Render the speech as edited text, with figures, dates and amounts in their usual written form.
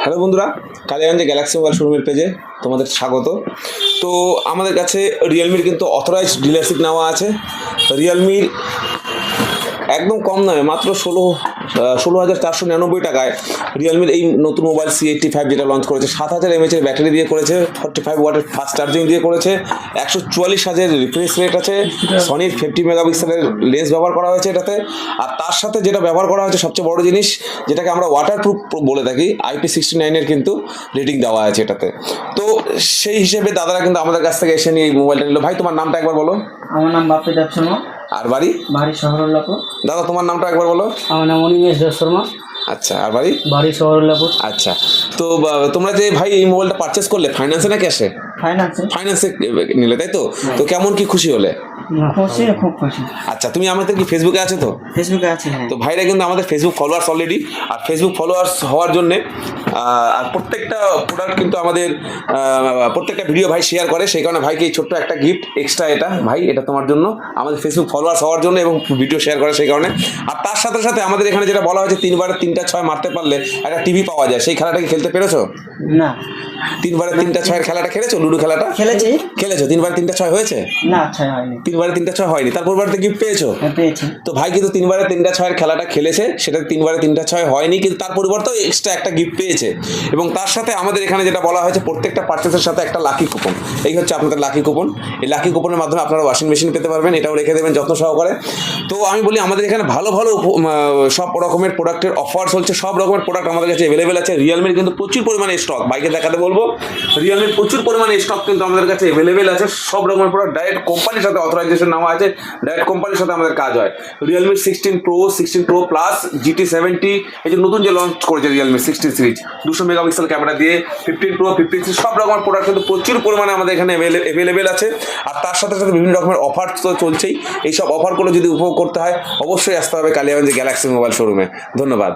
Hello বন্ধুরা, কালিয়াগঞ্জে Galaxy mobile শোরুমের পেজে তোমাদের স্বাগত। তো আমাদের কাছে রিয়েলমির কিন্তু অথরাইজড ডিলারশিপ নেওয়া আছে। রিয়েলমির একদম কম দামে মাত্র 16,499 টাকায় রিয়েলমির এই নতুন মোবাইল C85 যেটা লঞ্চ করেছে, 7000 mAh ব্যাটারি দিয়ে করেছে, 45 ওয়াটের ফাস্ট চার্জিং দিয়ে করেছে, 144 রিফ্রেশ রেট আছে, সনির 50 মেগাপিক্সেলের লেন্স ব্যবহার করা হয়েছে এটাতে। আর তার সাথে যেটা ব্যবহার করা হয়েছে সবচেয়ে বড় জিনিস, যেটাকে আমরা ওয়াটারপ্রুফ বলে থাকি, IP69 এর কিন্তু রেটিং দেওয়া আছে এটাতে। তো সেই হিসেবে দাদারা কিন্তু আমাদের কাছ থেকে এসে নিয়ে এই মোবাইলটা নিল। ভাই, তোমার নামটা একবার বলো। আমার নাম বাপ্পি দেব শর্মা। আর বাড়ি? বাড়ি শহরুল্লাপুর। দাদা, তোমার নামটা একবার বলো। আমার নাম অনিমেষ দেব শর্মা। আচ্ছা, আর বাড়ি? বাড়ি শহরুল্লাপুর। আচ্ছা, তো তোমরা যে ভাই এই মোবাইলটা পারচেস করলে, ফাইন্যান্সে না ক্যাশে? ফাইন্যান্সে নিলে, তাই তো? তো কেমন কি খুশি হলে? খুশি, খুব খুশি। আচ্ছা, তুমি আমাদের কি ফেসবুকে আছে? তো ফেসবুকে আছে, হ্যাঁ। তো ভাইরা কিন্তু আমাদের ফেসবুক ফলোয়ার্স অলরেডি, আর ফেসবুক ফলোয়ার্স হওয়ার জন্যে আর প্রত্যেকটা প্রোডাক্ট কিন্তু আমাদের প্রত্যেকটা ভিডিও ভাই শেয়ার করে, সেই কারণে ভাইকে এই ছোট্ট একটা গিফট এক্সট্রা, এটা ভাই, এটা তোমার জন্য, আমাদের ফেসবুক ফলোয়ার্স হওয়ার জন্য এবং ভিডিও শেয়ার করে সেই কারণে। আর তার সাথে সাথে আমাদের এখানে যেটা বলা হয়েছে, 3বারে 3টা 6 মারতে পারলে একটা টিভি পাওয়া যায়। সেই খেলাটা কি খেলতে পেরেছো? না। 3বারে 3টা 6 খেলাটা খেলেছো? লুডো খেলাটা খেলেছো? 3বারে 3টা 6 হয়েছে? না, 6 হয়নি। 3বারে 3টা 6 হয়নি, তারপর বারে গিফট পেয়েছো? পেয়েছি। তো ভাই কিন্তু 3বারে 3টা 6 খেলাটা খেলেছে, সেটা 3বারে 3টা 6 হয়নি, কিন্তু তার পরিবর্তেও এক্সট্রা একটা গিফট পেয়েছে। এবং তার সাথে আমাদের এখানে যেটা বলা হয়েছে, প্রত্যেকটা পার্চেসের সাথে একটা লাকি কুপন। এই হচ্ছে আপনাদের লাকি কুপন। এই লাকি কুপনের মাধ্যমে আপনারা ওয়াশিং মেশিন পেতে পারবেন, এটাও রেখে দেবেন যত্ন সহকারে। তো আমি বলি, আমাদের এখানে ভালো ভালো সব রকমের প্রোডাক্টের অফার চলছে, সব রকমের প্রোডাক্ট আমাদের কাছে অ্যাভেলেবেল আছে। রিয়েলমির কিন্তু প্রচুর পরিমাণে স্টক, বাইকে দেখাতে বলবো, রিয়েলমির প্রচুর পরিমাণে স্টক কিন্তু আমাদের কাছে অ্যাভেলেবেল আছে। সব রকমের প্রোডাক্ট ডাইরেক্ট কোম্পানির সাথে অথরাইজেশন নেওয়া আছে, ডাইরেক্ট কোম্পানির সাথে আমাদের কাজ হয়। Realme 16 Pro, 16 Pro Plus, GT70, এই যে নতুন যে লঞ্চ করেছে রিয়েলমি 16 সিরিজ, 200 মেগাপিক্সেল ক্যামেরা দিয়ে, 15 Pro, 15C, সব রকমের প্রোডাক্ট কিন্তু প্রচুর পরিমাণে আমাদের এখানে অ্যাভেলেবেল আছে। আর তার সাথে সাথে বিভিন্ন রকমের অফার তো চলছেই। এই সব অফারগুলো যদি উপভোগ করতে হয়, অবশ্যই আসতে হবে কালিয়াগঞ্জে গ্যালাক্সি মোবাইল শোরুমে। ধন্যবাদ।